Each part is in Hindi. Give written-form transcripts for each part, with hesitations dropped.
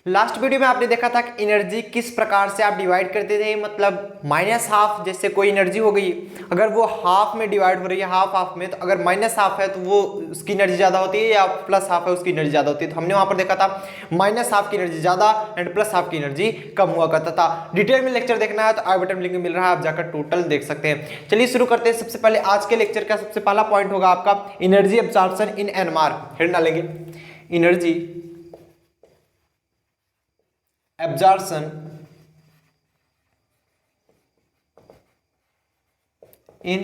लास्ट वीडियो में आपने देखा था कि एनर्जी किस प्रकार से आप डिवाइड करते थे, मतलब माइनस हाफ, जैसे कोई एनर्जी हो गई, अगर वो हाफ में डिवाइड हो रही है, हाफ हाफ में, तो अगर माइनस हाफ है तो वो उसकी एनर्जी ज़्यादा होती है, या प्लस हाफ है उसकी एनर्जी ज़्यादा होती है। तो हमने वहाँ पर देखा था माइनस हाफ की एनर्जी ज़्यादा एंड प्लस हाफ की एनर्जी कम हुआ करता था। डिटेल में लेक्चर देखना है तो आई बटन लिंक मिल रहा है, आप जाकर टोटल देख सकते हैं। चलिए शुरू करते हैं। सबसे पहले आज के लेक्चर का सबसे पहला पॉइंट होगा आपका energy absorption in NMR. Head डालेंगे energy absorption in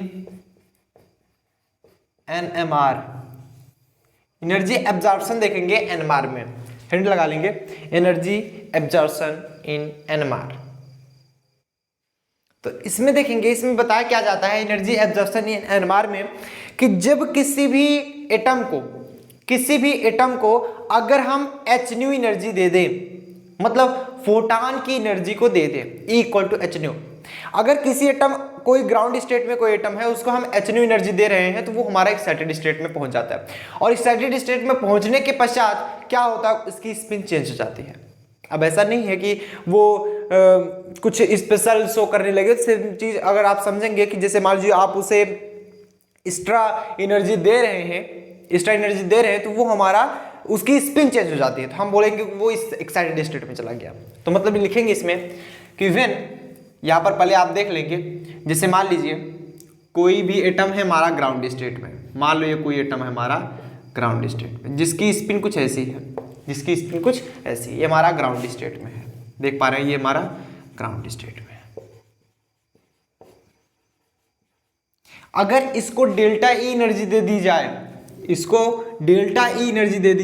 NMR। Energy absorption देखेंगे एनएमआर में, हिंट लगा लेंगे एनर्जी एब्जॉर्प्शन इन एनएमआर। तो इसमें देखेंगे, इसमें बताया क्या जाता है एनर्जी एब्जॉर्प्शन इन एनएमआर में, कि जब किसी भी एटम को अगर हम एच न्यू एनर्जी दे दें, मतलब फोटान की एनर्जी को दे दें E equal to h nu. अगर किसी एटम, कोई ग्राउंड स्टेट में कोई एटम है, उसको हम एच न्यू एनर्जी दे रहे हैं, तो वो हमारा एक्साइटेड स्टेट में पहुंच जाता है। और एक्साइटेड स्टेट में पहुंचने के पश्चात क्या होता है, उसकी स्पिन चेंज हो जाती है। अब ऐसा नहीं है कि वो कुछ स्पेशल शो करने लगे। सेम चीज अगर आप समझेंगे कि जैसे मान लीजिए आप उसे एक्स्ट्रा एनर्जी दे रहे हैं, तो वो हमारा उसकी स्पिन चेंज हो जाती है, तो हम बोलेंगे वो इस एक्साइटेड स्टेट में चला गया। तो मतलब लिखेंगे इसमें कि व्हेन, यहाँ पर पहले आप देख लेंगे, जैसे मान लीजिए कोई भी एटम है हमारा ग्राउंड स्टेट में, मान लो ये कोई एटम है हमारा ग्राउंड स्टेट में, जिसकी स्पिन कुछ ऐसी है, ये हमारा ग्राउंड स्टेट में है। देख पा रहे हैं, ये हमारा ग्राउंड स्टेट में है। अगर इसको डेल्टा ई एनर्जी दे दी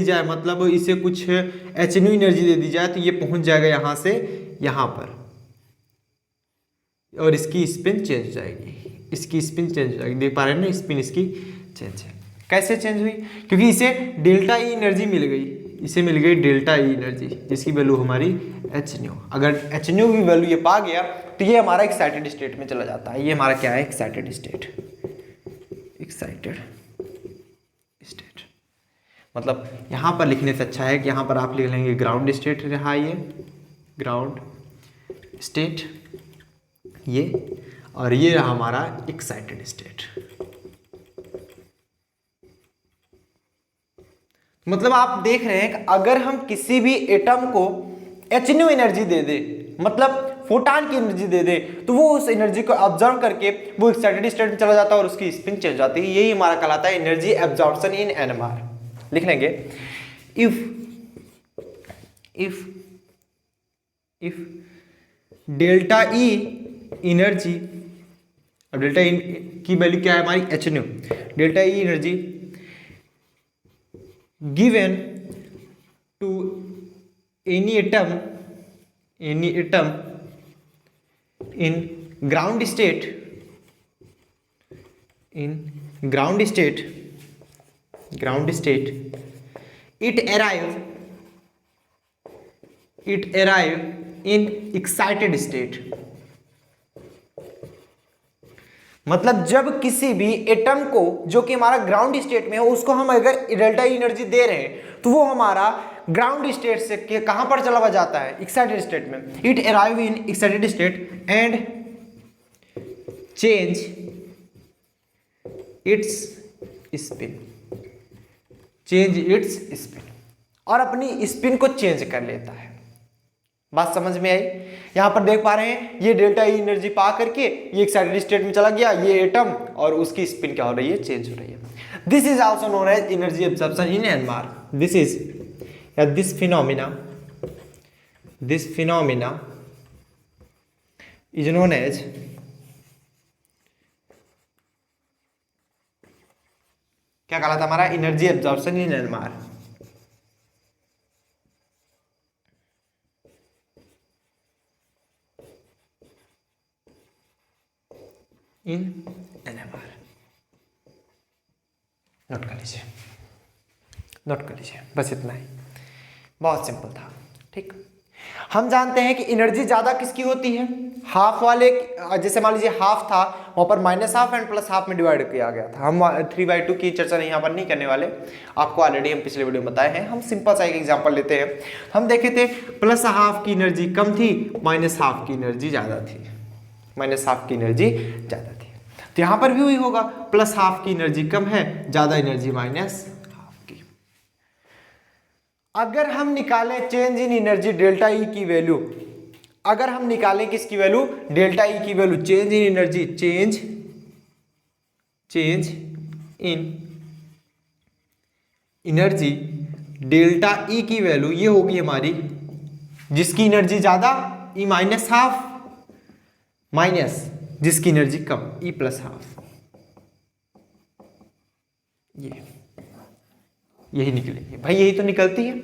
जाए, मतलब इसे कुछ एच न्यू एनर्जी दे दी जाए, तो ये पहुंच जाएगा यहां से यहां पर, और इसकी स्पिन चेंज हो जाएगी। देख पा रहे हैं ना, स्पिन इसकी चेंज है। कैसे चेंज हुई? क्योंकि इसे डेल्टा ई एनर्जी मिल गई, डेल्टा ई एनर्जी, जिसकी वैल्यू हमारी एच न्यू। अगर एच न्यू की वैल्यू ये पा गया, तो ये हमारा एक्साइटेड स्टेट में चला जाता है। ये हमारा क्या है? Excited state. मतलब यहां पर लिखने से अच्छा है कि यहां पर आप लिख लेंगे ग्राउंड स्टेट रहा, ये ग्राउंड स्टेट, ये, और ये रहा हमारा एक्साइटेड स्टेट। मतलब आप देख रहे हैं कि अगर हम किसी भी एटम को एच न्यू एनर्जी दे दे, मतलब फोटान की एनर्जी दे दे, तो वो उस एनर्जी को ऑब्जर्व करके वो एक्साइटेड स्टेट में चला जाता है और उसकी स्पिन चेंज हो जाती है। यही हमारा कहलाता है एनर्जी एब्जॉर्प्शन इन एनएमआर। लिख लेंगे इफ डेल्टा ई एनर्जी, अब डेल्टा ई की वैल्यू क्या है हमारी? H nu. Delta E energy given to any atom in ground state, it arrive in excited state। मतलब जब किसी भी एटम को, जो कि हमारा ग्राउंड स्टेट में है, उसको हम अगर डेल्टा एनर्जी दे रहे हैं, तो वो हमारा ग्राउंड स्टेट से कहां पर चला जाता है? एक्साइटेड स्टेट में। It arrive in excited state and change it's spin, और अपनी स्पिन को चेंज कर लेता है। बात समझ में आई? यहां पर देख पा रहे हैं, ये डेल्टा ई एनर्जी पा करके ये एक्साइटेड स्टेट में चला गया, ये एटम, और उसकी स्पिन क्या हो रही है? चेंज हो रही है। This is also known as energy absorption in NMR. This phenomena is known as क्या कहा था हमारा? Energy absorption in NMR. In NMR. Note कर लीजिए, बस इतना ही, बहुत सिंपल था। ठीक, हम जानते हैं कि एनर्जी ज्यादा किसकी होती है, हाफ वाले, जैसे मान लीजिए हाफ था वहां पर -हाफ एंड +हाफ में डिवाइड किया गया था। हम 3/2 की चर्चा यहाँ पर नहीं करने वाले, आपको ऑलरेडी हम पिछले वीडियो में बताए हैं। हम सिंपल सा एक एग्जांपल लेते हैं। हम देखे थे +हाफ की एनर्जी कम थी, -हाफ की एनर्जी ज्यादा थी, -हाफ की एनर्जी ज्यादा थी। तो यहाँ पर भी वही होगा, +हाफ की एनर्जी कम है, ज्यादा एनर्जी -हाफ की। अगर हम निकालें change in energy delta E की वैल्यू, अगर हम निकालें किसकी वैल्यू, डेल्टा ई की value, change in energy, change in energy delta E की वैल्यू ये होगी हमारी, जिसकी एनर्जी ज्यादा ई -हाफ, माइनस जिसकी एनर्जी कम ई +हाफ, यही निकलेगी भाई, यही तो निकलती है।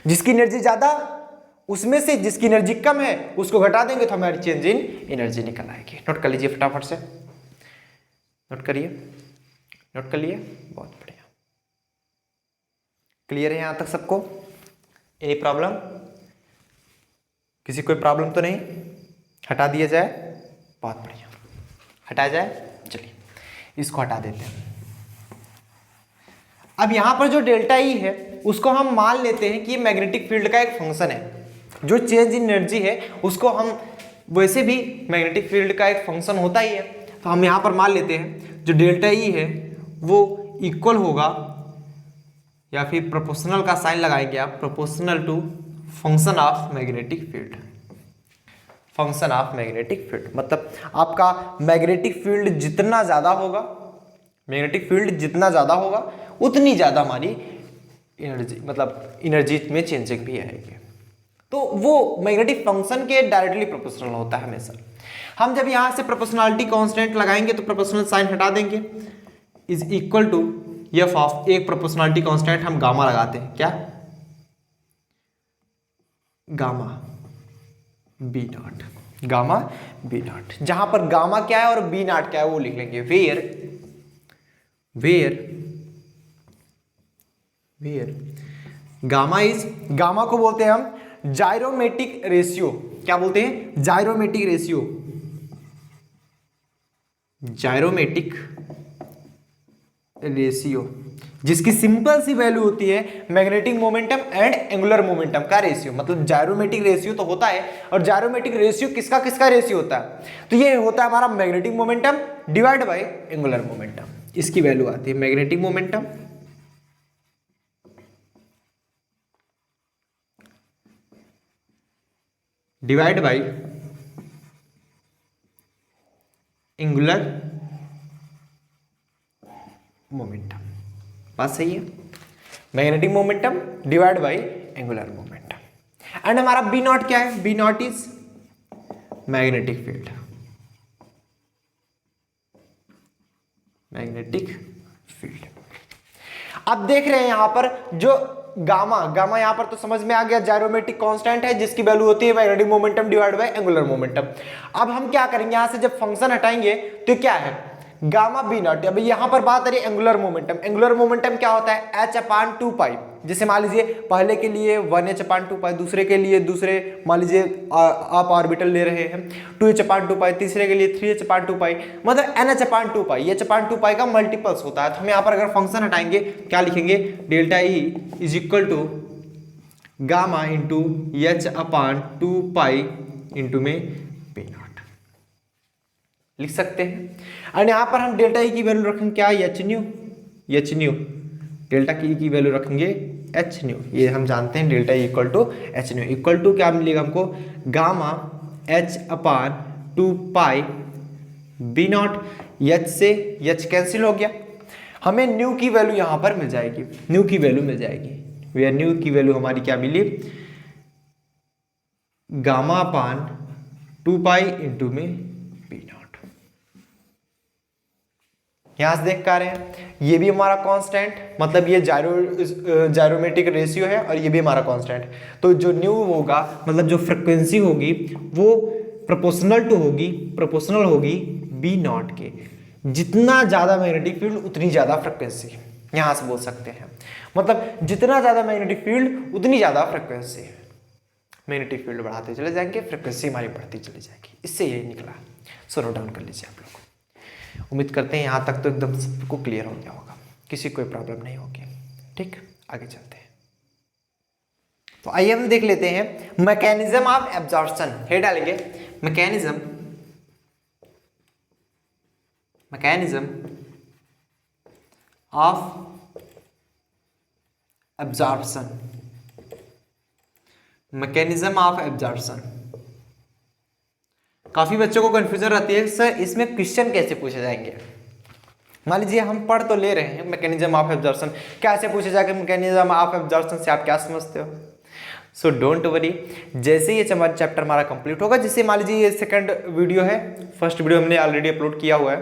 जिसकी एनर्जी ज्यादा उसमें से जिसकी एनर्जी कम है उसको घटा देंगे तो हमारी चेंज इन एनर्जी निकल आएगी। नोट कर लीजिए फटाफट से, नोट करिए, नोट कर लिए, बहुत बढ़िया। क्लियर है यहां तक सबको? Any problem? किसी कोई प्रॉब्लम तो नहीं? हटा दिया जाए, बहुत बढ़िया, हटा जाए। चलिए इसको हटा देते हैं। अब यहां पर जो डेल्टा ई है उसको हम मान लेते हैं कि ये मैग्नेटिक फील्ड का एक फंक्शन है। जो चेंज इन एनर्जी है उसको हम, वैसे भी मैग्नेटिक फील्ड का एक फंक्शन होता ही है, तो हम यहां पर मान लेते हैं जो डेल्टा ई है वो इक्वल होगा, या फिर प्रोपोर्शनल का साइन लगाएंगे आप, proportional to function of magnetic field, function of magnetic field. मतलब आपका मैग्नेटिक फील्ड जितना ज्यादा होगा, मैग्नेटिक फील्ड जितना ज्यादा होगा उतनी ज्यादा हमारी एनर्जी, मतलब एनर्जी में चेंजिंग भी आएगी। तो वो मैग्नेटिक फंक्शन के डायरेक्टली प्रोपोर्शनल होता है हमेशा। हम जब यहां से प्रोपोर्शनलिटी कांस्टेंट लगाएंगे तो प्रोपोर्शनल साइन हटा देंगे, is equal to F of, एक प्रोपोर्शनलिटी कांस्टेंट हम गामा लगाते हैं, क्या, gamma B naught, gamma B naught. जहां पर गामा क्या है और बी नॉट क्या है वो लिख लेंगे, वेयर गामा इज, गामा को बोलते हैं हम जायरोमेटिक रेशियो, क्या बोलते हैं, जायरोमेटिक रेशियो, जायरोमेटिक रेशियो, जिसकी सिंपल सी वैल्यू होती है magnetic momentum and angular momentum का रेशियो। मतलब जायरोमेटिक रेशियो तो होता है, और जायरोमेटिक रेशियो किसका किसका रेशियो होता है, तो ये होता है हमारा magnetic momentum divide by angular momentum. इसकी वैल्यू आती है magnetic momentum divide by angular momentum. बात सही है, magnetic momentum divide by angular momentum. And हमारा बी नॉट क्या है, B naught is magnetic field, magnetic field. अब देख रहे हैं यहां पर जो गामा, गामा यहां पर तो समझ में आ गया, जायरोमेट्रिक कांस्टेंट है जिसकी वैल्यू होती है magnetic momentum divide by angular momentum. अब हम क्या करेंगे, यहां से जब फंक्शन हटाएंगे तो क्या है, गामा बी नॉट। अब यहां पर बात करें एंगुलर मोमेंटम, एंगुलर मोमेंटम क्या होता है, h/2π। जैसे मान लीजिए पहले के लिए 1h/2π, दूसरे के लिए, दूसरे मान लीजिए आप ऑर्बिटल ले रहे हैं 2h/2π, तीसरे के लिए 3h/2π, मतलब n/2π, ये h/2π का मल्टीपल्स होता है। तो हम यहाँ पर अगर फंक्शन हटाएंगे क्या लिखेंगे, delta E is equal to gamma into h/2π into में पी नॉट लिख सकते हैं। और यहाँ पर हम डेल्टा ई की वैल्यू रखेंगे क्या, एच न्यू, डेल्टा की वैल्यू रखेंगे एच न्यू। ये हम जानते हैं delta equal to h nu, equal to क्या मिलेगा हमको, gamma h/2π B naught, h से एच कैंसिल हो गया, हमें न्यू की वैल्यू यहां पर मिल जाएगी, न्यू की वैल्यू मिल जाएगी। वे न्यू की वैल्यू हमारी क्या मिली, गामा/2π इंटू में बी नॉट। यहां से देख पा रहे हैं ये भी हमारा कांस्टेंट, मतलब ये जायरोमेट्रिक रेशियो है और ये भी हमारा कांस्टेंट। तो जो न्यू होगा मतलब जो फ्रिक्वेंसी होगी वो प्रोपोर्शनल होगी बी नॉट के। जितना ज्यादा मैग्नेटिक फील्ड उतनी ज्यादा फ्रिक्वेंसी, यहां से बोल सकते हैं। मतलब जितना ज्यादा मैग्नेटिक फील्ड उतनी ज्यादा फ्रिक्वेंसी, मैग्नेटिक फील्ड बढ़ाते चले जाएंगे, फ्रिक्वेंसी हमारी बढ़ती चली जाएगी। इससे यही निकला। सो नोट डाउन कर लीजिए आप लोग। उम्मीद करते हैं यहाँ तक तो एकदम सबको क्लियर हो गया होगा, किसी कोई प्रॉब्लम नहीं होगी। ठीक, आगे चलते हैं। तो आइए हम देख लेते हैं मैकेनिज्म ऑफ एब्जॉर्प्शन। हे डालेंगे mechanism of absorption. Mechanism of absorption. काफी बच्चों को कंफ्यूजन रहती है सर इसमें क्वेश्चन कैसे पूछे जाएंगे। मान लीजिए हम पढ़ तो ले रहे हैं मैकेनिज्म ऑफ एब्जॉर्प्शन, कैसे पूछे जाएगा मैकेनिज्म ऑफ एब्जॉर्प्शन से आप क्या समझते हो। सो डोंट वरी, जैसे ये चैप्टर हमारा कंप्लीट होगा, जैसे मान लीजिए ये सेकंड वीडियो है, फर्स्ट वीडियो हमने ऑलरेडी अपलोड किया हुआ है,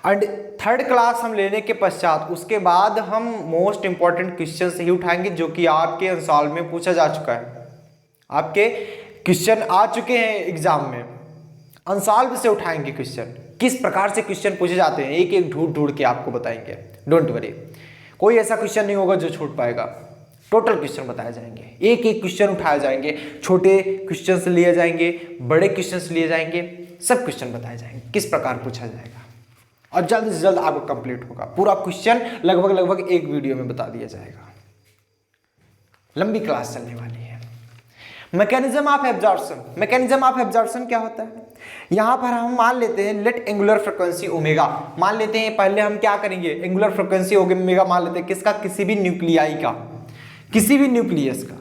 एंड थर्ड क्लास हम लेने के पश्चात उसके बाद हम मोस्ट इंपॉर्टेंट क्वेश्चन ही उठाएंगे जो कि आपके अनसॉल्व में पूछा जा चुका है। आपके क्वेश्चन आ चुके हैं एग्जाम में, अनसॉल्व से उठाएंगे क्वेश्चन, किस प्रकार से क्वेश्चन पूछे जाते हैं एक एक ढूंढ के आपको बताएंगे। डोंट वरी, कोई ऐसा क्वेश्चन नहीं होगा जो छूट पाएगा, टोटल क्वेश्चन बताए जाएंगे, एक एक क्वेश्चन उठाए जाएंगे, छोटे क्वेश्चन लिए जाएंगे, बड़े क्वेश्चन लिए जाएंगे, सब क्वेश्चन बताए जाएंगे किस प्रकार पूछा जाएगा, और जल्द से जल्द आपको कंप्लीट होगा। पूरा क्वेश्चन लगभग एक वीडियो में बता दिया जाएगा। लंबी क्लास चलने वाली है। Mechanism of absorption. Mechanism of absorption क्या होता है, यहां पर हम मान लेते हैं लेट एंगुलर फ्रीक्वेंसी ओमेगा मान लेते हैं। पहले हम क्या करेंगे, एंगुलर फ्रीक्वेंसी ओमेगा मान लेते हैं किसका, किसी भी न्यूक्लियाई का, किसी भी न्यूक्लियस का,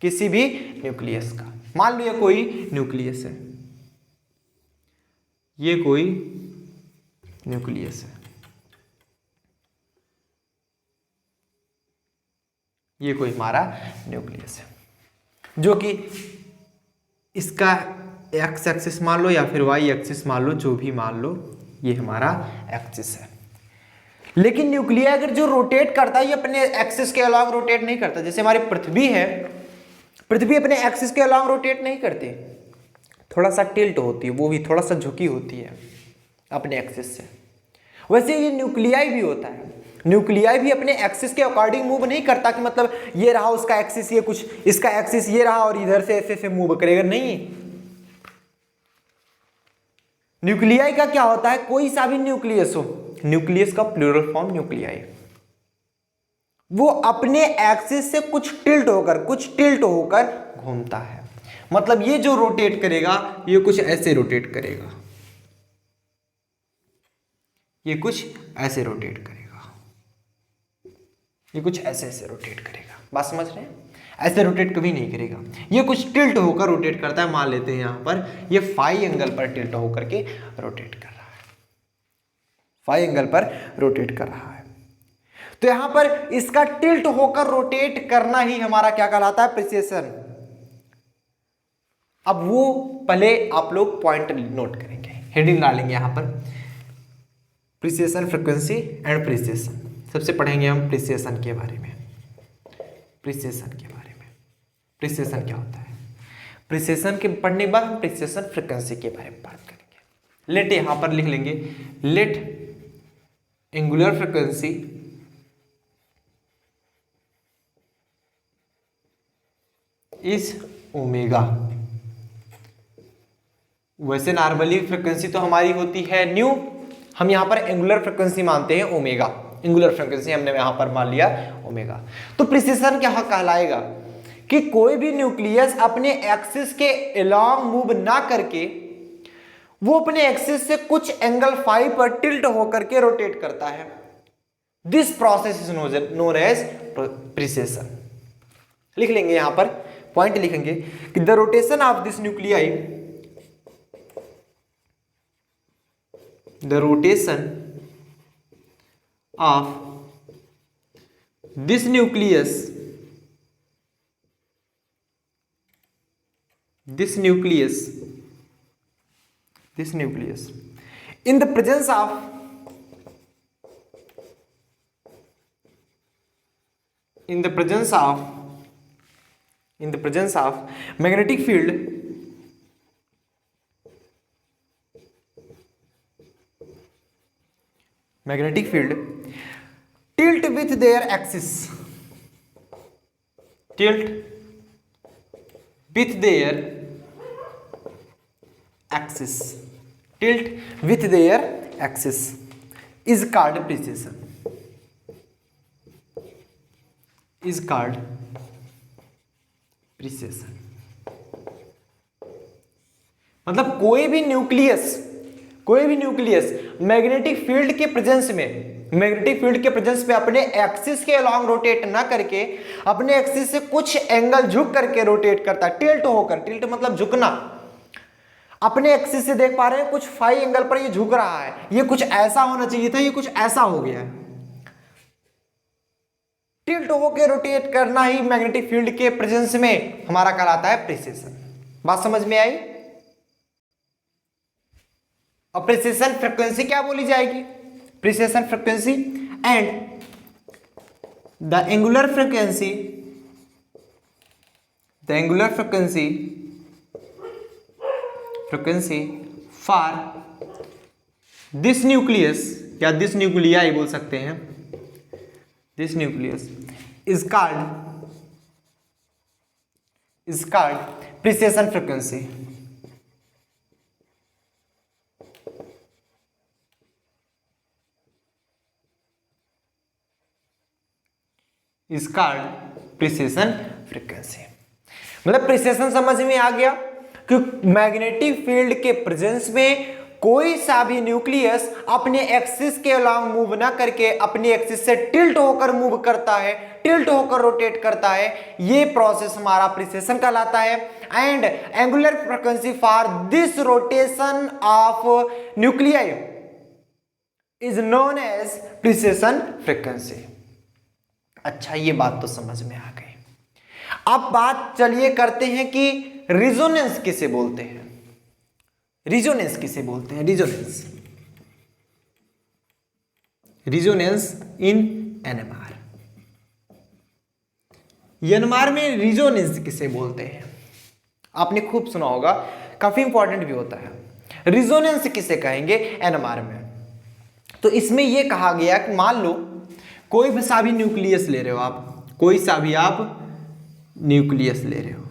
किसी भी न्यूक्लियस का। मान लो ये कोई न्यूक्लियस है, ये कोई न्यूक्लियस है, ये कोई हमारा न्यूक्लियस है, जो कि इसका एक्स एक्सिस मान लो या फिर वाई एक्सिस मान लो, जो भी मान लो, ये हमारा एक्सिस है। लेकिन न्यूक्लिया अगर जो रोटेट करता है ये अपने एक्सिस के अलॉन्ग रोटेट नहीं करता। जैसे हमारी पृथ्वी है, पृथ्वी अपने एक्सिस के अलॉन्ग रोटेट नहीं करती, थोड़ा सा टिल्ट होती है, वो भी थोड़ा सा झुकी होती है अपने एक्सिस से। वैसे ये न्यूक्लियाई भी होता है, न्यूक्लियाई भी अपने एक्सिस के अकॉर्डिंग मूव नहीं करता कि मतलब ये रहा उसका एक्सिस, ये कुछ इसका एक्सिस ये रहा और इधर से ऐसे मूव करेगा, नहीं। न्यूक्लियाई का क्या होता है, कोई सा भी न्यूक्लियस हो, न्यूक्लियस का प्लूरल फॉर्म न्यूक्लियाई, वो अपने एक्सिस से कुछ टिल्ट होकर घूमता है। मतलब ये जो रोटेट करेगा ये कुछ ऐसे रोटेट करेगा, ये कुछ ऐसे रोटेट करेगा, ये कुछ ऐसे ऐसे रोटेट करेगा। बात समझ रहे हैं, ऐसे रोटेट कभी नहीं करेगा, ये कुछ टिल्ट होकर रोटेट करता है। मान लेते हैं यहां पर ये फाई एंगल पर टिल्ट होकर के रोटेट कर रहा है, फाई एंगल पर रोटेट कर रहा है। तो यहां पर इसका टिल्ट होकर रोटेट करना ही हमारा क्या कहलाता है, प्रिसेशन। अब वो पहले आप लोग पॉइंट नोट करेंगे, हेडिंग डालेंगे यहां पर, प्रिसेशन, फ्रीक्वेंसी एंड प्रिसेशन। सबसे पढ़ेंगे हम प्रिसेशन के बारे में, प्रिसेशन के बारे में, प्रिसेशन क्या होता है। प्रिसेशन के पढ़ने के बाद हम प्रिसेशन फ्रीक्वेंसी के बारे में बात करेंगे। लेट यहां पर लिख लेंगे, let angular frequency is omega. वैसे नॉर्मली फ्रीक्वेंसी तो हमारी होती है न्यू, हम यहां पर एंगुलर फ्रीक्वेंसी मानते हैं ओमेगा, एंगुलर फ्रीक्वेंसी हमने यहां पर मान लिया ओमेगा। तो प्रिसिशन क्या कहलाएगा कि कोई भी न्यूक्लियस अपने एक्सिस के अलोंग मूव ना करके वो अपने एक्सिस से कुछ एंगल फाई पर टिल्ट होकर के रोटेट करता है। This process is known as precession. लिख लेंगे यहां पर पॉइंट लिखेंगे कि the rotation of this nuclei, the rotation of this nucleus in the presence of magnetic field tilt with their axis, tilt with their axis, tilt with their axis is called precession, is called precession। मतलब कोई भी न्यूक्लियस मैग्नेटिक फील्ड के प्रेजेंस पे अपने एक्सिस के अलोंग रोटेट ना करके अपने एक्सिस से कुछ एंगल झुक करके रोटेट करता है, टिल्ट होकर, टिल्ट मतलब झुकना। अपने एक्सिस से देख पा रहे हैं कुछ फाई एंगल पर ये झुक रहा है, ये कुछ ऐसा होना चाहिए था, ये कुछ ऐसा हो गया है। टिल्ट होकर रोटेट करना ही मैग्नेटिक फील्ड के प्रेजेंस में हमारा कहलाता है प्रिसिशन। बात समझ में आई? और प्रिसिशन फ्रीक्वेंसी क्या बोली जाएगी? Precision frequency and the angular frequency, for this nucleus या दिस न्यूक्लियाई बोल सकते हैं, this nucleus is called precision frequency. Is called precision frequency. मतलब प्रिसिशन समझ में आ गया कि मैग्नेटिक फील्ड के प्रेजेंस में कोई सा भी न्यूक्लियस अपने एक्सिस के अलोंग मूव ना करके अपने एक्सिस से टिल्ट होकर मूव करता है, टिल्ट होकर रोटेट करता है, ये प्रोसेस हमारा प्रिसिशन कहलाता है। And angular frequency for this rotation of nuclei is known as precession frequency. अच्छा, ये बात तो समझ में आ गई। अब बात चलिए करते हैं कि रिजोनेंस किसे बोलते हैं। रिजोनेंस किसे बोलते हैं? रिजोनेंस इन एनएमआर। एनएमआर में रिजोनेंस किसे बोलते हैं? आपने खूब सुना होगा, काफी इंपॉर्टेंट भी होता है। रिजोनेंस किसे कहेंगे एनएमआर में? तो इसमें यह कहा गया कि मान लो कोई सा भी न्यूक्लियस ले रहे हो आप, कोई सा भी आप न्यूक्लियस ले रहे हो,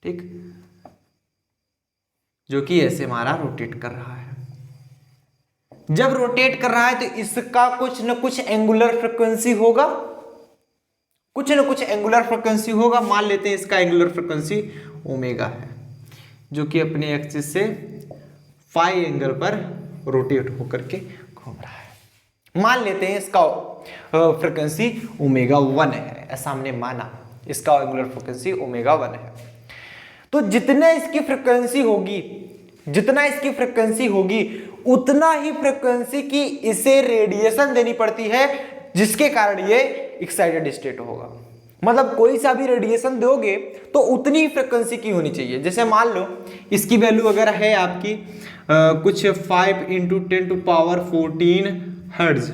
ठीक, जो कि ऐसे हमारा रोटेट कर रहा है। जब रोटेट कर रहा है तो इसका कुछ न कुछ एंगुलर फ्रीक्वेंसी होगा, मान लेते हैं इसका एंगुलर फ्रीक्वेंसी ओमेगा है, जो कि अपने एक्सिस से फाई एंगल पर रोटेट होकर के घूम रहा है। मान लेते हैं इसका फ्रीक्वेंसी ओमेगा 1 है, ऐसा हमने माना, इसका एंगुलर फ्रीक्वेंसी ओमेगा 1 है। तो जितना इसकी फ्रीक्वेंसी होगी उतना ही फ्रीक्वेंसी की इसे रेडिएशन देनी पड़ती है, जिसके कारण ये एक्साइटेड स्टेट होगा। मतलब कोई सा भी रेडिएशन दोगे तो उतनी ही फ्रीक्वेंसी की होनी चाहिए। जैसे मान लो इसकी वैल्यू अगर है आपकी कुछ 5 × 10⁻14 हर्ट्ज,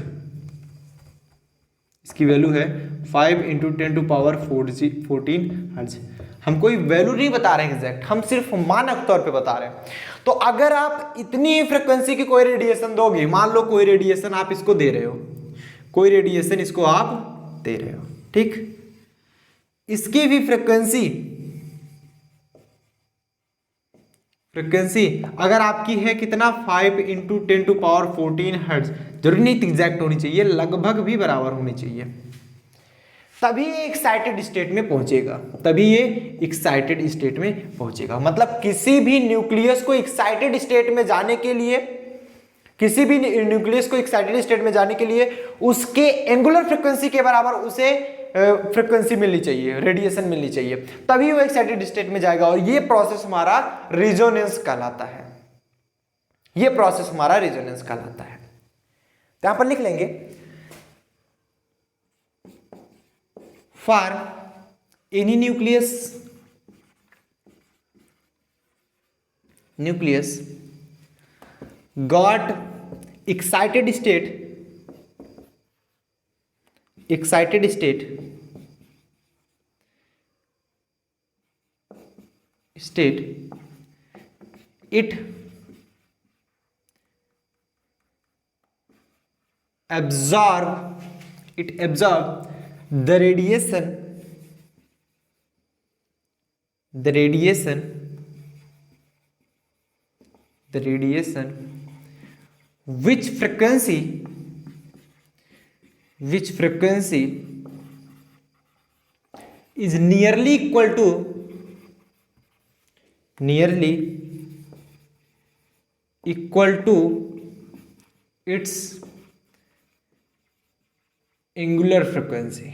इसकी वैल्यू है 5 × 10⁻14 हर्ट्ज। हम कोई वैल्यू नहीं बता रहे हैं एग्जैक्ट, हम सिर्फ मानक तौर पे बता रहे हैं। तो अगर आप इतनी ही फ्रीक्वेंसी की कोई रेडिएशन दोगे, मान लो कोई रेडिएशन आप इसको दे रहे हो, ठीक, इसकी भी फ्रीक्वेंसी अगर आपकी है कितना 5 × 10⁻14 हर्ट्ज, जरूरी नहीं एग्जैक्ट होनी चाहिए, लगभग भी बराबर होनी चाहिए, तभी ये एक्साइटेड स्टेट में पहुंचेगा। मतलब किसी भी न्यूक्लियस को एक्साइटेड स्टेट में जाने के लिए उसके एंगुलर फ्रीक्वेंसी के बराबर उसे फ्रीक्वेंसी मिलनी चाहिए, रेडिएशन मिलनी चाहिए, तभी वो एक्साइटेड स्टेट में जाएगा। और ये प्रोसेस हमारा रिजोनेंस कहलाता है। तो यहां पर लिख लेंगे for any nucleus got excited state it absorb the radiation the radiation which frequency is nearly equal to its angular frequency.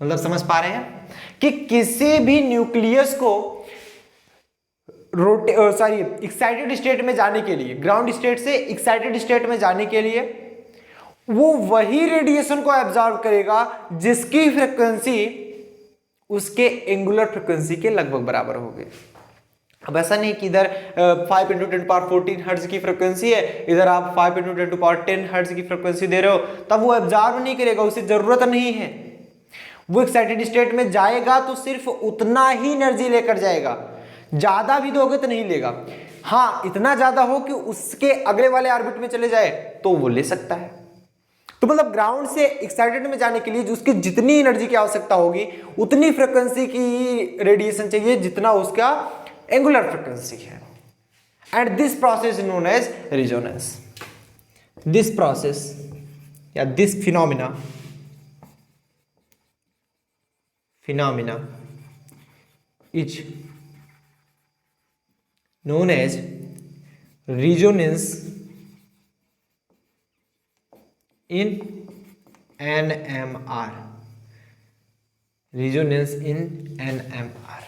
मतलब समझ पा रहे हैं कि किसी भी न्यूक्लियस को एक्साइटेड स्टेट में जाने के लिए, ग्राउंड स्टेट से एक्साइटेड स्टेट में जाने के लिए वो वही रेडिएशन को एब्जॉर्ब करेगा जिसकी फ्रिक्वेंसी उसके एंगुलर फ्रिक्वेंसी के लगभग बराबर होगी। अब ऐसा नहीं कि इधर 5 × 10⁻14 हर्ट्ज की फ्रिक्वेंसी है, इधर आप 5 × 10⁻10 हर्ट्ज की फ्रिक्वेंसी दे रहे हो, तब वो एब्जॉर्ब नहीं करेगा, उसे जरूरत नहीं है। वो एक्साइटेड स्टेट में जाएगा तो सिर्फ उतना ही एनर्जी लेकर जाएगा, ज्यादा भी दोगे तो नहीं लेगा। हाँ, इतना ज्यादा हो कि उसके अगले वाले ऑर्बिट में चले जाए तो वो ले सकता है। तो मतलब ग्राउंड से एक्साइटेड में जाने के लिए उसकी जितनी एनर्जी की आवश्यकता होगी उतनी फ्रिक्वेंसी की रेडिएशन चाहिए जितना उसका एंगुलर फ्रिक्वेंसी है। And this process is known as resonance. This process या this phenomena is known as resonance in NMR। resonance in NMR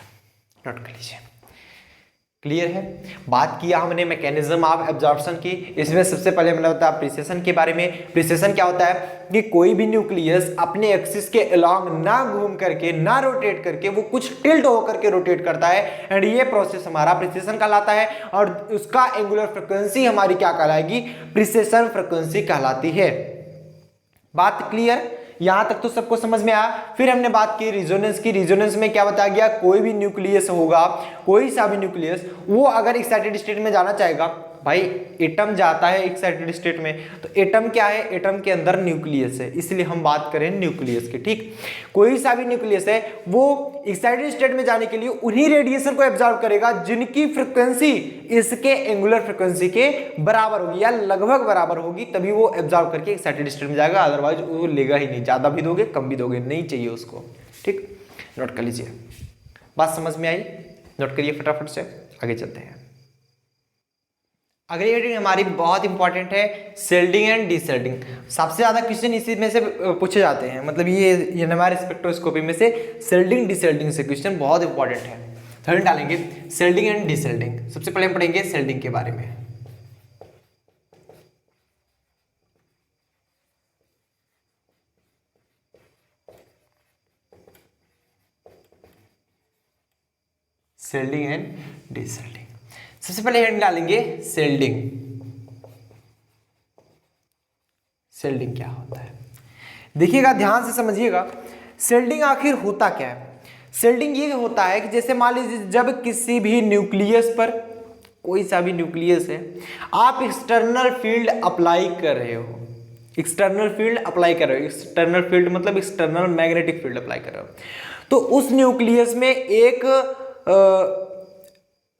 note कर लीजिए। क्लियर है? बात किया हमने मैकेनिज्म ऑफ एब्जॉर्प्शन की। इसमें सबसे पहले हमने बताया प्रिसेशन के बारे में। प्रिसेशन क्या होता है कि कोई भी न्यूक्लियस अपने एक्सिस के अलोंग ना घूम करके, ना रोटेट करके, वो कुछ टिल्ट होकर के रोटेट करता है, एंड ये प्रोसेस हमारा प्रिसेशन कहलाता है। और उसका एंगुलर फ्रिक्वेंसी हमारी क्या कहलाएगी? प्रिसेशन फ्रिक्वेंसी कहलाती है। बात क्लियर? यहां तक तो सबको समझ में आया। फिर हमने बात की रिजोनेंस की। रिजोनेंस में क्या बताया गया? कोई भी न्यूक्लियस होगा, कोई सा भी न्यूक्लियस, वो अगर एक्साइटेड स्टेट में जाना चाहेगा, भाई एटम जाता है एक्साइटेड स्टेट में, तो एटम क्या है? एटम के अंदर न्यूक्लियस है, इसलिए हम बात करें न्यूक्लियस की। ठीक, कोई सा भी न्यूक्लियस है वो एक्साइटेड स्टेट में जाने के लिए उन्हीं रेडिएशन को एब्जॉर्ब करेगा जिनकी फ्रिक्वेंसी इसके एंगुलर फ्रिक्वेंसी के बराबर होगी या लगभग बराबर होगी, तभी वो एब्जॉर्ब करके एक्साइटेड स्टेट में जाएगा, अदरवाइज वो लेगा ही नहीं। ज्यादा भी दोगे, कम भी दोगे, नहीं चाहिए उसको। ठीक, नोट कर लीजिए। बात समझ में आई? नोट करिए फटाफट से, आगे चलते हैं। अगली हेडिंग हमारी बहुत इंपॉर्टेंट है, सेल्डिंग एंड डीसेल्डिंग। सबसे ज्यादा क्वेश्चन इसी में से पूछे जाते हैं, मतलब ये हमारे स्पेक्ट्रोस्कोपी में से सेल्डिंग डीसेल्डिंग से क्वेश्चन बहुत इंपॉर्टेंट है। थर्ड डालेंगे सेल्डिंग एंड डीसेल्डिंग। सबसे पहले हम पढ़ेंगे सेल्डिंग के बारे में। Shielding and deshielding. सबसे पहले हेडिंग डालेंगे सेल्डिंग। सेल्डिंग क्या होता है? देखिएगा, ध्यान से समझिएगा, सेल्डिंग आखिर होता क्या है? सेल्डिंग ये होता है कि जैसे मान लीजिए जब किसी भी न्यूक्लियस पर, कोई सा भी न्यूक्लियस है, आप एक्सटर्नल फील्ड अप्लाई कर रहे हो। एक्सटर्नल फील्ड अप्लाई कर रहे हो, एक्सटर्नल फील्ड मतलब एक्सटर्नल मैग्नेटिक फील्ड अप्लाई कर रहे हो, तो उस न्यूक्लियस में एक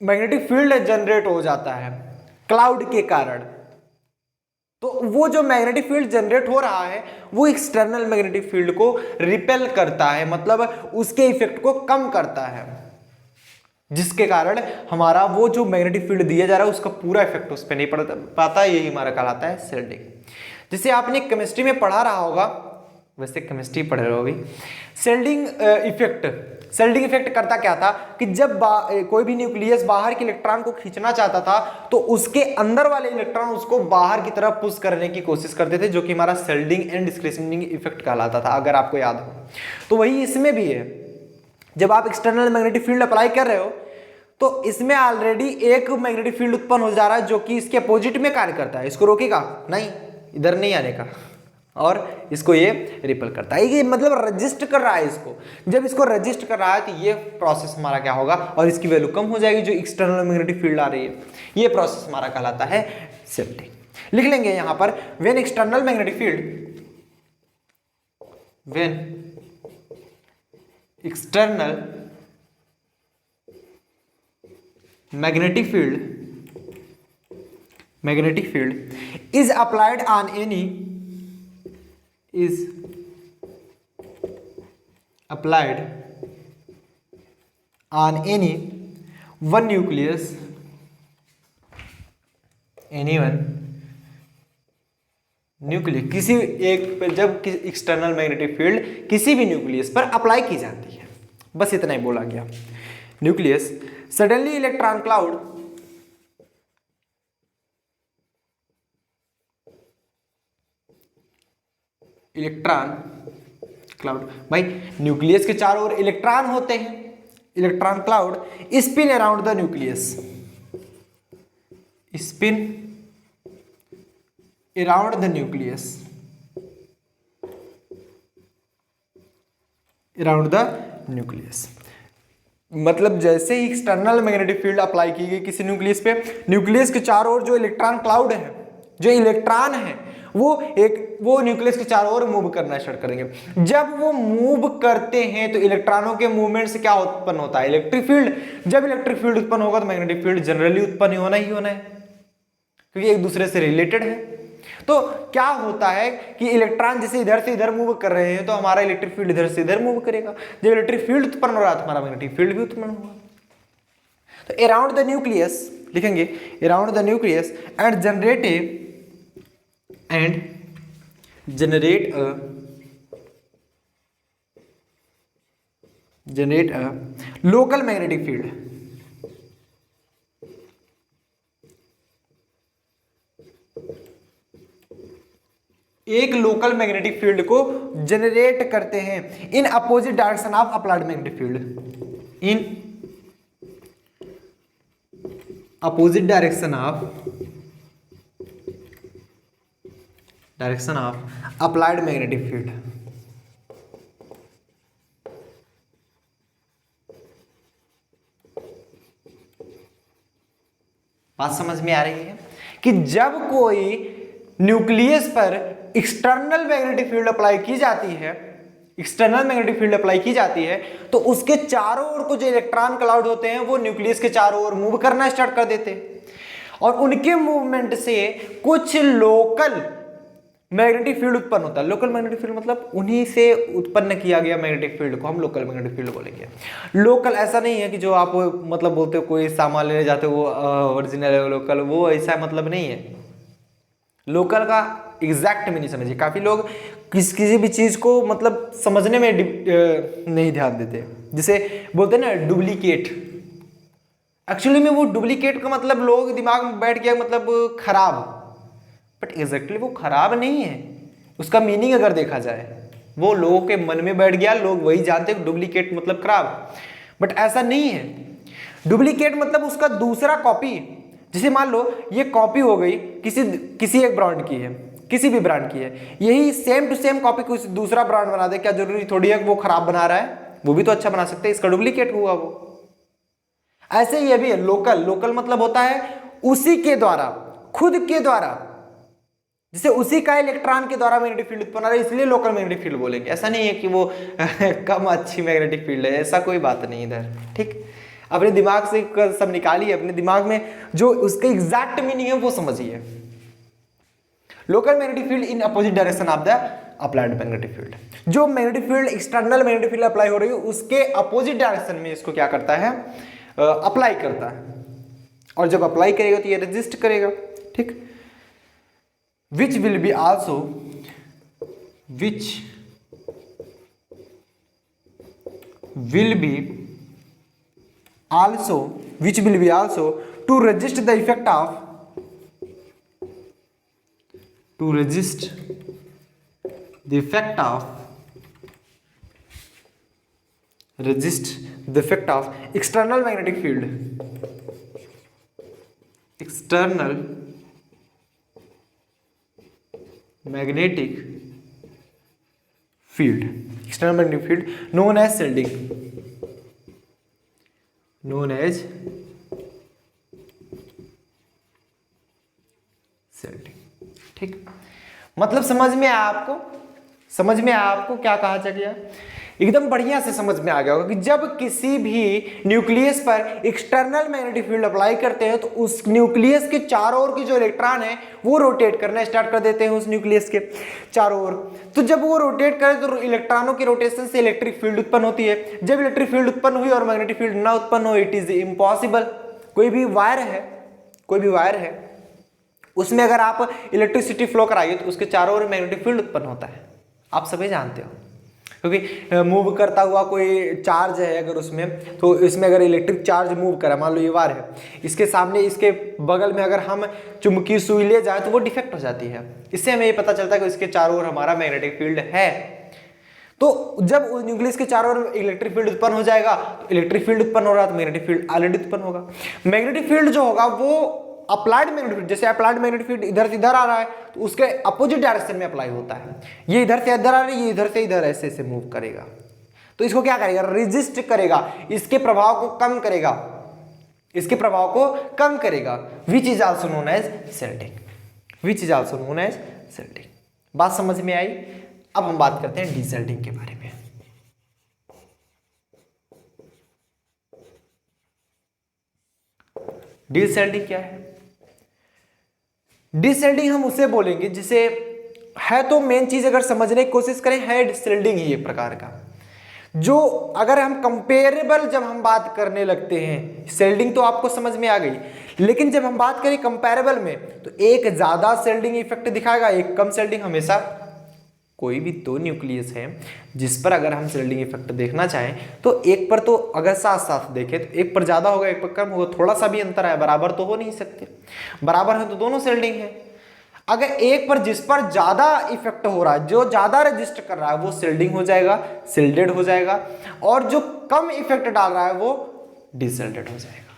मैग्नेटिक फील्ड जनरेट हो जाता है क्लाउड के कारण। तो वो जो मैग्नेटिक फील्ड जनरेट हो रहा है वो एक्सटर्नल मैग्नेटिक फील्ड को रिपेल करता है, मतलब उसके इफेक्ट को कम करता है, जिसके कारण हमारा वो जो मैग्नेटिक फील्ड दिया जा रहा है उसका पूरा इफेक्ट उस पर नहीं पड़ पाता। यही हमारा कहलाता है सेल्डिंग। जैसे आपने केमिस्ट्री में पढ़ा रहा होगा, वैसे केमिस्ट्री पढ़ रहे होगी, सेल्डिंग इफेक्ट। सेल्डिंग इफेक्ट करता क्या था कि जब कोई भी न्यूक्लियस बाहर के इलेक्ट्रॉन को खींचना चाहता था तो उसके अंदर वाले इलेक्ट्रॉन उसको बाहर की तरफ पुश करने की कोशिश करते थे, जो कि हमारा सेल्डिंग एंड डिस्प्लेसमेंट इफेक्ट कहलाता था, अगर आपको याद हो। तो वही इसमें भी है, जब आप एक्सटर्नल मैग्नेटिक फील्ड अप्लाई कर रहे हो तो इसमें ऑलरेडी एक मैग्नेटिक फील्ड उत्पन्न हो जा रहा है जो कि इसके अपोजिट में कार्य करता है। इसको रोकेगा नहीं, इधर नहीं आने का, और इसको ये रिपेल करता है, ये मतलब रजिस्ट कर रहा है इसको। जब इसको रजिस्ट कर रहा है तो ये प्रोसेस हमारा क्या होगा, और इसकी वैल्यू कम हो जाएगी जो एक्सटर्नल मैग्नेटिक फील्ड आ रही है। ये प्रोसेस हमारा कहलाता है सेल्डिंग। लिख लेंगे यहां पर, when external magnetic field, when external magnetic field is applied on any one nucleus, किसी एक पर जब एक्सटर्नल मैग्नेटिक फील्ड किसी भी न्यूक्लियस पर अप्लाई की जाती है, बस इतना ही बोला गया। न्यूक्लियस सडनली इलेक्ट्रॉन क्लाउड भाई न्यूक्लियस के चारों ओर इलेक्ट्रॉन होते हैं, electron cloud spin around the nucleus, spin around the nucleus, मतलब जैसे ही एक्सटर्नल मैग्नेटिक फील्ड अप्लाई की गई किसी न्यूक्लियस पे, न्यूक्लियस के चारों ओर जो इलेक्ट्रॉन क्लाउड है, जो इलेक्ट्रॉन है वो न्यूक्लियस के चारों ओर मूव करना स्टार्ट करेंगे। जब वो मूव करते हैं तो इलेक्ट्रॉनों के मूवमेंट से क्या उत्पन्न होता है? Electric field. जब इलेक्ट्रिक फील्ड उत्पन्न होगा तो मैग्नेटिक फील्ड जनरली उत्पन्न होना है, क्योंकि एक दूसरे से रिलेटेड है। तो क्या होता है कि इलेक्ट्रॉन जैसे इधर से इधर मूव कर रहे हैं तो हमारा इलेक्ट्रिक फील्ड इधर से इधर मूव करेगा। जब इलेक्ट्रिक फील्ड उत्पन्न हो रहा है तो हमारा मैग्नेटिक फील्ड भी उत्पन्न होगा। तो अराउंड द न्यूक्लियस लिखेंगे, around the nucleus and generate a local magnetic field। एक लोकल मैग्नेटिक फील्ड को जनरेट करते हैं इन opposite direction of applied magnetic field, in opposite direction of applied magnetic field. बात समझ में आ रही है कि जब कोई न्यूक्लियस पर एक्सटर्नल मैग्नेटिक फील्ड अप्लाई की जाती है, तो उसके चारों ओर को जो इलेक्ट्रॉन क्लाउड होते हैं वो न्यूक्लियस के चारों ओर मूव करना स्टार्ट कर देते हैं, और उनके मूवमेंट से कुछ लोकल मैग्नेटिक फील्ड उत्पन्न होता है। लोकल मैग्नेटिक फील्ड मतलब उन्हीं से उत्पन्न किया गया मैग्नेटिक फील्ड को हम लोकल मैग्नेटिक फील्ड बोलेंगे। लोकल ऐसा नहीं है कि जो आप मतलब बोलते हो कोई सामान लेने जाते हो वो ओरिजिनल है, लोकल, वो ऐसा मतलब नहीं है। लोकल का एग्जैक्ट में नहीं समझिए। काफी लोग किसी भी चीज को मतलब समझने में नहीं ध्यान देते, जिसे बोलते हैं ना डुप्लीकेट। एक्चुअली में वो डुप्लीकेट का मतलब लोग दिमाग में बैठ गया मतलब खराब, बट एग्जैक्टली वो खराब नहीं है। उसका मीनिंग अगर देखा जाए वो लोगों के मन में बैठ गया, लोग वही जानते हैं डुप्लीकेट मतलब खराब, बट ऐसा नहीं है। डुप्लीकेट मतलब उसका दूसरा कॉपी। जैसे मान लो ये कॉपी हो गई किसी एक ब्रांड की है, किसी भी ब्रांड की है, यही सेम टू सेम कॉपी कुछ दूसरा ब्रांड बना दे, क्या जरूरी थोड़ी है कि वो खराब बना रहा है? वो भी तो अच्छा बना सकते हैं, इसका डुप्लीकेट हुआ वो। ऐसे ही ये भी है लोकल। लोकल मतलब होता है उसी के द्वारा, खुद के द्वारा, जैसे उसी का इलेक्ट्रॉन के द्वारा मैग्नेटिक फील्ड उत्पन्न हो रहा है, इसलिए लोकल मैग्नेटिक फील्ड बोलेंगे। ऐसा नहीं है कि वो कम अच्छी मैग्नेटिक फील्ड है, ऐसा कोई बात नहीं इधर। ठीक, अपने दिमाग से सब निकालिए, अपने दिमाग में जो उसका एग्जैक्ट मीनिंग है वो समझिए। Local magnetic field in opposite direction of the applied magnetic field. जो magnetic field external magnetic field apply हो रही है उसके अपोजिट डायरेक्शन में इसको क्या करता है? अप्लाई करता है। और जब अप्लाई करेगा तो ये रेजिस्ट करेगा। ठीक, which will be also to resist the effect of external magnetic field, external magnetic field, external magnetic field known as shielding, ठीक, मतलब समझ में आया आपको? क्या कहा जा गया एकदम बढ़िया से समझ में आ गया होगा कि जब किसी भी न्यूक्लियस पर एक्सटर्नल मैग्नेटिक फील्ड अप्लाई करते हैं तो उस न्यूक्लियस के चारों ओर की जो इलेक्ट्रॉन है वो रोटेट करना स्टार्ट कर देते हैं उस न्यूक्लियस के चारों ओर। तो जब वो रोटेट करे तो इलेक्ट्रॉनों के रोटेशन से इलेक्ट्रिक फील्ड उत्पन्न होती है। जब इलेक्ट्रिक फील्ड उत्पन्न हुई और मैग्नेटिक फील्ड ना उत्पन्न हो, इट इज इम्पॉसिबल। कोई भी वायर है उसमें अगर आप इलेक्ट्रिसिटी फ्लो कराइए तो उसके चारों ओर मैग्नेटिक फील्ड उत्पन्न होता है, आप सभी जानते हो। क्योंकि मूव करता हुआ कोई चार्ज है अगर उसमें, तो इसमें अगर इलेक्ट्रिक चार्ज मूव करे, मान लो ये वायर है, इसके सामने इसके बगल में अगर हम चुंबकीय सुई ले जाए तो वो डिफेक्ट हो जाती है। इससे हमें ये पता चलता है कि इसके चारों ओर हमारा मैग्नेटिक फील्ड है। तो जब उस न्यूक्लियस के चारों ओर इलेक्ट्रिक फील्ड उत्पन्न हो जाएगा, तो इलेक्ट्रिक फील्ड उत्पन्न हो रहा है तो मैग्नेटिक फील्ड ऑलरेडी उत्पन्न होगा। मैग्नेटिक फील्ड जो होगा वो अप्लाइड मैग्नेटिक फील्ड, जैसे अप्लाइड मैग्नेटिक फील्ड इधर से इधर आ रहा है तो उसके अपोजिट डायरेक्शन में अप्लाई होता है। ये इधर से इधर आ रहा है, ये इधर से इधर ऐसे ऐसे मूव करेगा, तो इसको क्या करेगा, रेजिस्ट करेगा, इसके प्रभाव को कम करेगा, इसके प्रभाव को कम करेगा। Which is also known as shielding, which is also known as shielding. बात समझ में आई। अब हम बात करते हैं डीशेल्डिंग के बारे में। डीशेल्डिंग क्या है? डीशेल्डिंग हम उसे बोलेंगे जिसे है, तो मेन चीज अगर समझने की कोशिश करें है डीशेल्डिंग ही एक प्रकार का, जो अगर हम कंपेरेबल जब हम बात करने लगते हैं, शेल्डिंग तो आपको समझ में आ गई, लेकिन जब हम बात करें कंपेरेबल में तो एक ज्यादा शेल्डिंग इफेक्ट दिखाएगा, एक कम शेल्डिंग। हमेशा कोई भी दो न्यूक्लियस है जिस पर अगर हम शेल्डिंग इफेक्ट देखना चाहें तो एक पर तो अगर साथ साथ देखें तो एक पर ज्यादा होगा एक पर कम होगा, थोड़ा सा भी अंतर है, बराबर तो हो नहीं सकते। बराबर है तो दोनों शेल्डिंग है। अगर एक पर जिस पर ज्यादा इफेक्ट हो रहा है, जो ज्यादा रेजिस्ट कर रहा है वो शेल्डिंग हो जाएगा, शेल्डेड हो जाएगा, और जो कम इफेक्ट डाल रहा है वो डीशेल्डेड हो जाएगा।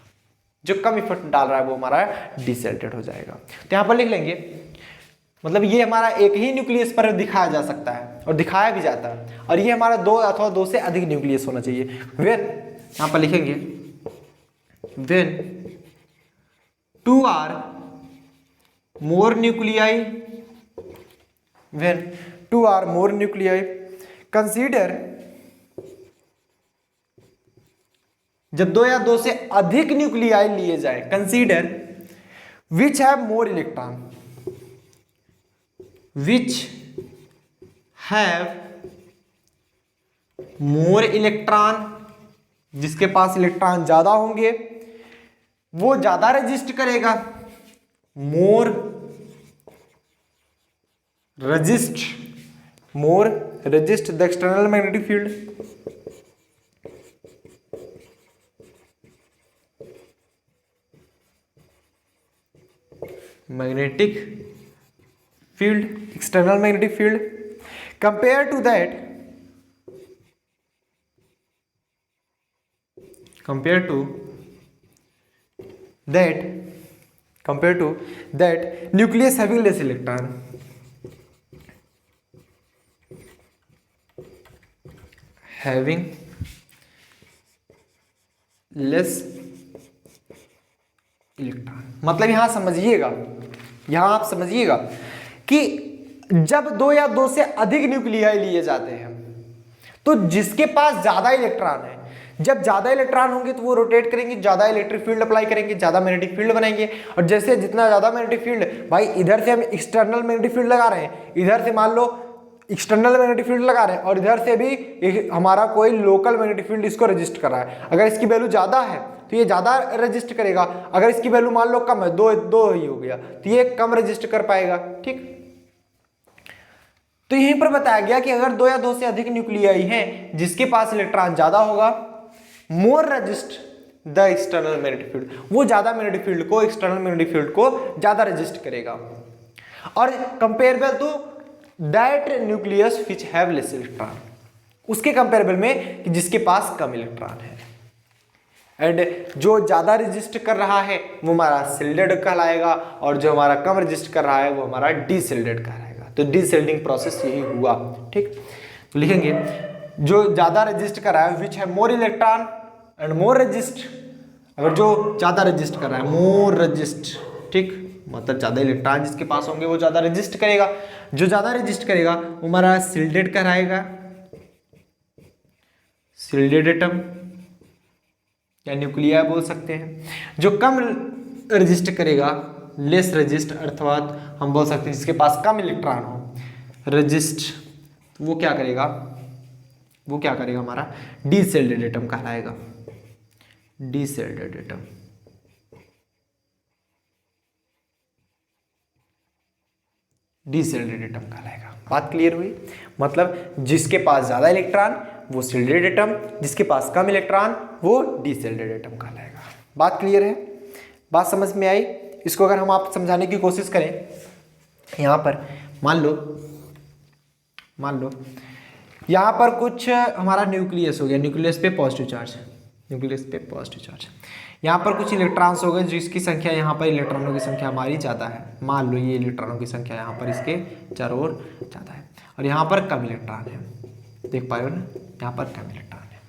जो कम इफेक्ट डाल रहा है वो हमारा डीशेल्डेड हो जाएगा। तो यहां पर लिख लेंगे, मतलब ये हमारा एक ही न्यूक्लियस पर दिखाया जा सकता है और दिखाया भी जाता है, और ये हमारा दो अथवा दो से अधिक न्यूक्लियस होना चाहिए। व्हेन, यहां पर लिखेंगे when two or more nuclei, when two or more nuclei, consider, जब दो या दो से अधिक न्यूक्लियाई लिए जाए, consider which have more electron, which have more electron, जिसके पास इलेक्ट्रॉन ज्यादा होंगे वो ज्यादा रेजिस्ट करेगा, more resist the external magnetic field, magnetic field, external magnetic field, compare to that nucleus having less electron, having less electron. मतलब यहां समझिएगा, यहां आप समझिएगा कि जब दो या दो से अधिक न्यूक्लियाई लिए जाते हैं तो जिसके पास ज्यादा इलेक्ट्रॉन है, जब ज्यादा इलेक्ट्रॉन होंगे तो वो रोटेट करेंगे, ज्यादा इलेक्ट्रिक फील्ड अप्लाई करेंगे, ज्यादा मैग्नेटिक फील्ड बनाएंगे। और जैसे जितना ज्यादा मैग्नेटिक फील्ड, भाई इधर से हम एक्सटर्नल मैग्नेटिक फील्ड लगा रहे हैं, इधर से मान लो एक्सटर्नल मैग्नेटिक फील्ड लगा रहे हैं, और इधर से भी हमारा कोई लोकल मैग्नेटिक फील्ड इसको रजिस्ट कर रहा है। अगर इसकी वैल्यू ज्यादा है तो ये ज्यादा रजिस्ट करेगा, अगर इसकी वैल्यू मान लो कम है, दो ही हो गया, तो ये कम रजिस्ट कर पाएगा। ठीक, तो यहीं पर बताया गया कि अगर दो या दो से अधिक न्यूक्लियाई हैं जिसके पास इलेक्ट्रॉन ज्यादा होगा, more resist the external magnetic field, वो ज्यादा मैग्नेटिक फील्ड को, एक्सटर्नल मैग्नेटिक फील्ड को ज्यादा रेजिस्ट करेगा। और comparable to that nucleus which have less electron, उसके कंपेरेबल में कि जिसके पास कम इलेक्ट्रॉन है। एंड जो ज्यादा रेजिस्ट कर रहा है वो हमारा शील्डेड कहलाएगा, और जो हमारा कम रेजिस्ट कर रहा है वो हमारा डीशील्डेड कहलाएगा। तो डीशील्डिंग प्रोसेस यही हुआ। ठीक, तो लिखेंगे जो ज्यादा रेजिस्ट कर रहा है, विच है more electron and more resist, अगर जो ज्यादा रेजिस्ट कर रहा है, मोर रेजिस्ट, ठीक, मतलब ज्यादा इलेक्ट्रॉन जिसके पास होंगे वो ज्यादा रेजिस्ट करेगा, जो ज्यादा रेजिस्ट करेगा वो हमारा शील्डेड कहलाएगा, शिल्डेड एटम या न्यूक्लिया बोल सकते हैं, जो कम रेजिस्ट करेगा, लेस रेजिस्ट, अर्थात हम बोल सकते हैं जिसके पास कम इलेक्ट्रॉन हो, रेजिस्ट, वो क्या करेगा, वो क्या करेगा, हमारा डीशिल्डेड एटम कहलाएगा, डीशिल्डेड एटम। डीशिल्डेड एटम कहलाएगा। बात क्लियर हुई? मतलब जिसके पास ज्यादा इलेक्ट्रॉन वो शिल्डेड एटम, जिसके पास कम इलेक्ट्रॉन वो डीशिल्डेड एटम कहलाएगा। बात क्लियर है? बात समझ में आई? इसको अगर हम आप समझाने की कोशिश करें, यहाँ पर मान लो यहाँ पर कुछ हमारा न्यूक्लियस हो गया, न्यूक्लियस पे पॉजिटिव चार्ज, न्यूक्लियस पे पॉजिटिव चार्ज, यहाँ पर कुछ इलेक्ट्रॉन्स हो गए जिसकी संख्या, यहाँ पर इलेक्ट्रॉनों की संख्या हमारी ज़्यादा है, मान लो ये इलेक्ट्रॉनों की संख्या यहाँ पर इसके चारों ओर ज़्यादा है, और यहाँ पर कम इलेक्ट्रॉन है, देख पाए हो ना, यहाँ पर कम इलेक्ट्रॉन है।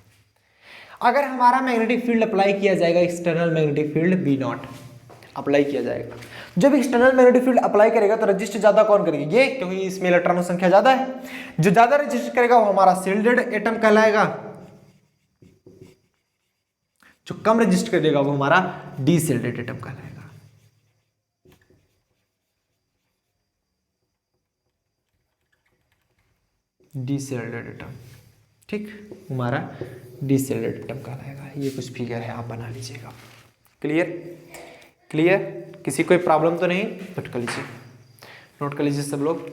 अगर हमारा मैग्नेटिक फील्ड अप्लाई किया जाएगा, external magnetic field B0 apply किया जाएगा, जब एक्सटर्नल मैग्नेटिक फील्ड अप्लाई करेगा तो रजिस्ट ज्यादा कौन करेगी? ये, क्योंकि इसमें इलेक्ट्रॉनों की संख्या ज्यादा है। जो ज्यादा रजिस्ट करेगा वो हमारा शिल्डेड एटम कहलाएगा, जो कम रजिस्ट करेगा वो हमारा डीशिल्डेड एटम कहलाएगा। डीशिल्डेड एटम, ठीक, हमारा डीशिल्डेड एटम कहलाएगा। ये कुछ फिगर है, आप बना लीजिएगा। क्लियर? क्लियर? किसी कोई प्रॉब्लम तो नहीं? नोट कर लीजिए, नोट कर लीजिए सब लोग।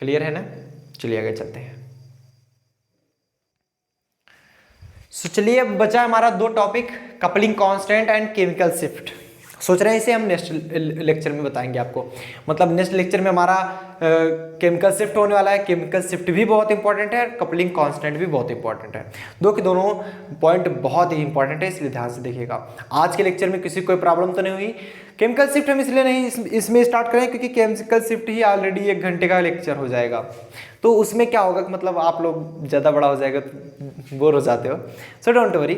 क्लियर है ना? चलिए आगे चलते हैं। सो चलिए, अब बचा हमारा दो topic, coupling constant and chemical shift. सोच रहे हैं इसे हम नेक्स्ट लेक्चर में बताएंगे आपको, मतलब नेक्स्ट लेक्चर में हमारा केमिकल शिफ्ट होने वाला है। केमिकल शिफ्ट भी बहुत इंपॉर्टेंट है, कपलिंग कांस्टेंट भी बहुत इंपॉर्टेंट है, दो के दोनों पॉइंट बहुत ही इंपॉर्टेंट है, इसलिए ध्यान से देखिएगा। आज के लेक्चर में किसी कोई प्रॉब्लम तो नहीं हुई? केमिकल शिफ्ट हम इसलिए नहीं इसमें स्टार्ट करें क्योंकि केमिकल शिफ्ट ही ऑलरेडी 1 घंटे का लेक्चर हो जाएगा, तो उसमें क्या होगा, मतलब आप लोग ज़्यादा बड़ा हो जाएगा तो बोर हो जाते हो। सो डोंट वरी,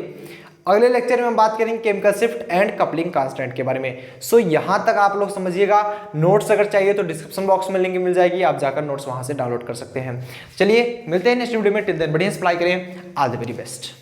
अगले लेक्चर में हम बात करेंगे chemical shift and coupling constant के बारे में। सो यहाँ तक आप लोग समझिएगा। नोट्स अगर चाहिए तो डिस्क्रिप्शन बॉक्स में लिंक मिल जाएगी, आप जाकर नोट्स वहाँ से डाउनलोड कर सकते हैं। चलिए मिलते हैं नेक्स्ट वीडियो में, टिल देन बढ़िया से अप्लाई करें। All the very best.